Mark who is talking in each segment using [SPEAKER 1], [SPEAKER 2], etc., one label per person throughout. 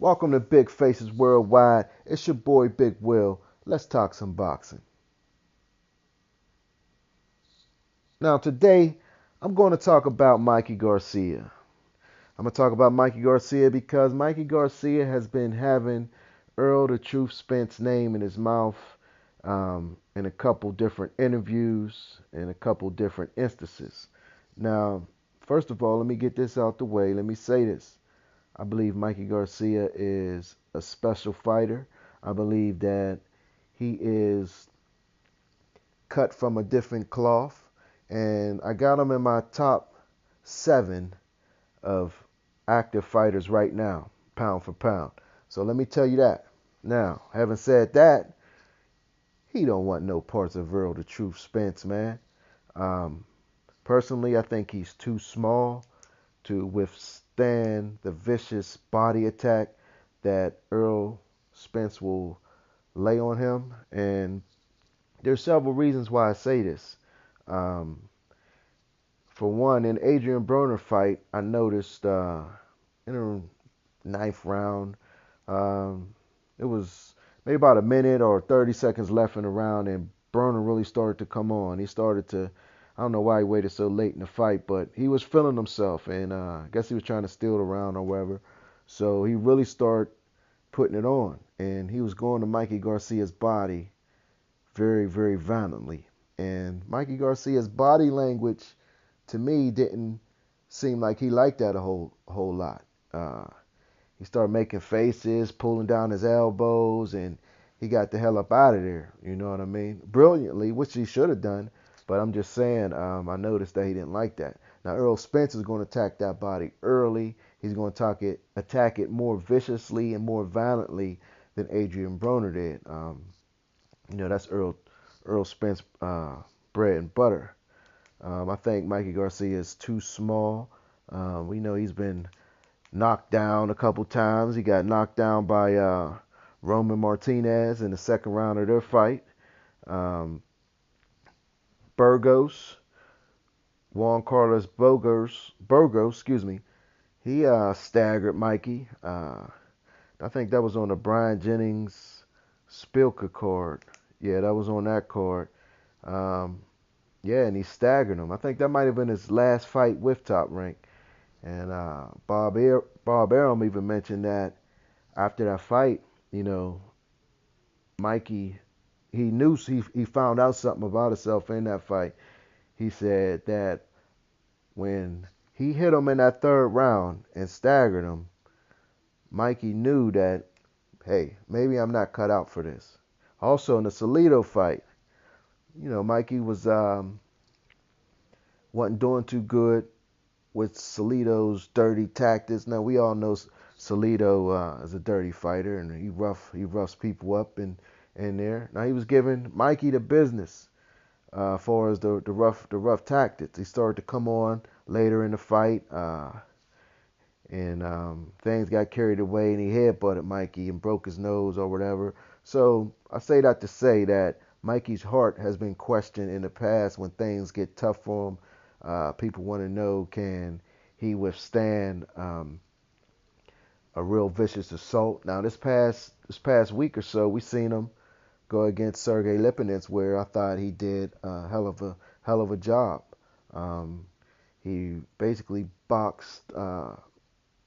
[SPEAKER 1] Welcome to Big Faces Worldwide. It's your boy Big Will. Let's talk some boxing. Now, today, I'm going to talk about Mikey Garcia. I'm going to talk about Mikey Garcia because Mikey Garcia has been having Earl the Truth Spence name in his mouth in a couple different interviews and a couple different instances. Now, first of all, let me get this out the way. Let me say this. I believe Mikey Garcia is a special fighter. I believe that he is cut from a different cloth. And I got him in my top 7 of active fighters right now, pound for pound. So let me tell you that. Now, having said that, he don't want no parts of Errol the Truth Spence, man. Um, Personally, I think he's too small to withstand the vicious body attack that Errol Spence will lay on him. And there's several reasons why I say this. Um, for one, in Adrian Broner fight, I noticed in the ninth round, um, it was maybe about a minute or 30 seconds left in the round, and Broner really started to come on. He started to, I don't know why he waited so late in the fight, but he was feeling himself, and I guess he was trying to steal the round or whatever. So he really started putting it on, and he was going to Mikey Garcia's body very, very violently. And Mikey Garcia's body language, to me, didn't seem like he liked that a whole lot. Uh, he started making faces, pulling down his elbows, and he got the hell up out of there. You know what I mean? Brilliantly, which he should have done. But I'm just saying, I noticed that he didn't like that. Now, Errol Spence is going to attack that body early. He's going to attack it more viciously and more violently than Adrian Broner did. That's Errol Spence bread and butter. I think Mikey Garcia is too small. We know he's been knocked down a couple times. He got knocked down by Roman Martinez in the second round of their fight. Um, Burgos, Juan Carlos Burgos, excuse me, he staggered Mikey. I think that was on the Brian Jennings Spilka card. Yeah, that was on that card. Um, yeah, and he staggered him. I think that might have been his last fight with Top Rank. And Bob Arum even mentioned that after that fight, you know, Mikey, he found out something about himself in that fight. He said that when he hit him in that third round and staggered him, Mikey knew that, hey, maybe I'm not cut out for this. Also in the Salido fight, Mikey wasn't doing too good with Salido's dirty tactics. Now we all know Salido is a dirty fighter, and he roughs people up in there. Now he was giving Mikey the business as far as the rough tactics. He started to come on later in the fight, and things got carried away, and he headbutted Mikey and broke his nose or whatever. So I say that to say that Mikey's heart has been questioned in the past when things get tough for him. People want to know, can he withstand a real vicious assault? Now this past week or so, we seen him go against Sergey Lipinets, where I thought he did a hell of a job. He basically boxed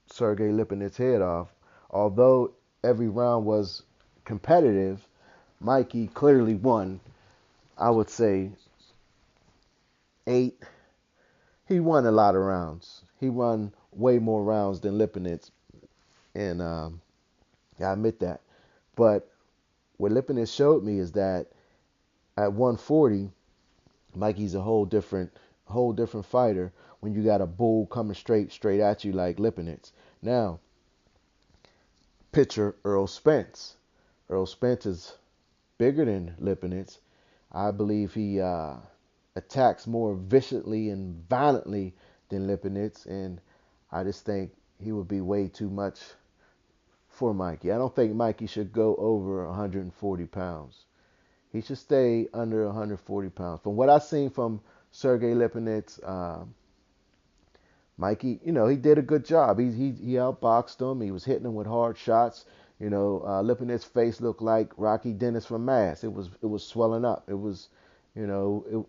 [SPEAKER 1] Sergey Lipinets' head off. Although every round was competitive, Mikey clearly won. I would say 8. He won a lot of rounds. He won way more rounds than Lipinets, and I admit that. But what Lipinets showed me is that at 140, Mikey's a whole different fighter when you got a bull coming straight at you like Lipinets. Now, picture Errol Spence. Errol Spence is bigger than Lipinets. I believe he attacks more viciously and violently than Lipinets, and I just think he would be way too much for Mikey. I don't think Mikey should go over 140 pounds. He should stay under 140 pounds. From what I've seen from Sergey Lipinets' Mikey, he did a good job. He outboxed him. He was hitting him with hard shots. Lipinet's face looked like Rocky Dennis from Mass. It was swelling up. It was, it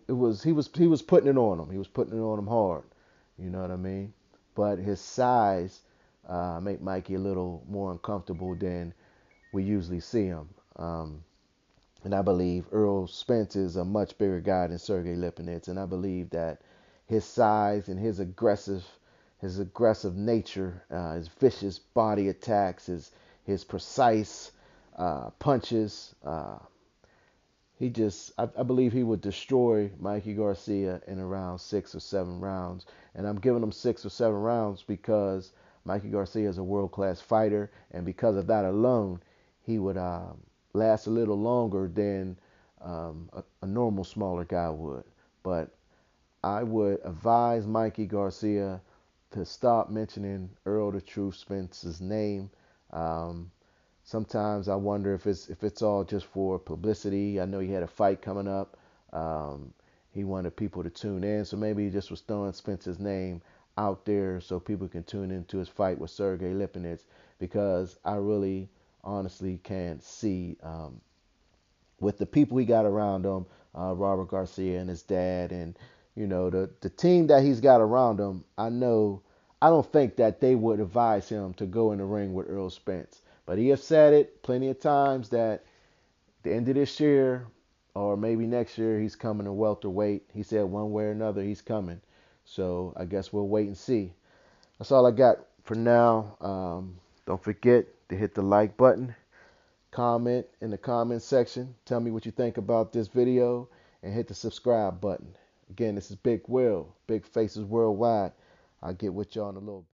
[SPEAKER 1] was he was putting it on him. He was putting it on him hard. You know what I mean? But his size made Mikey a little more uncomfortable than we usually see him. And I believe Errol Spence is a much bigger guy than Sergey Lipinets, and I believe that his size and his aggressive nature, his vicious body attacks, his precise punches, I believe he would destroy Mikey Garcia in around 6 or 7 rounds. And I'm giving him 6 or 7 rounds because Mikey Garcia is a world class fighter, and because of that alone, he would last a little longer than a normal smaller guy would. But I would advise Mikey Garcia to stop mentioning Earl the Truth Spence's name. Um, Sometimes I wonder if it's all just for publicity. I know he had a fight coming up. Um, he wanted people to tune in, so maybe he just was throwing Spence's name out there so people can tune into his fight with Sergey Lipinets, because I really honestly can't see, with the people he got around him, Robert Garcia and his dad, and the team that he's got around him. I don't think that they would advise him to go in the ring with Earl Spence. But he has said it plenty of times that the end of this year or maybe next year he's coming to welterweight. He said one way or another he's coming. So I guess we'll wait and see. That's all I got for now. Don't forget to hit the like button, comment in the comment section. Tell me what you think about this video, and hit the subscribe button. Again, this is Big Will, Big Faces Worldwide. I'll get with y'all in a little bit.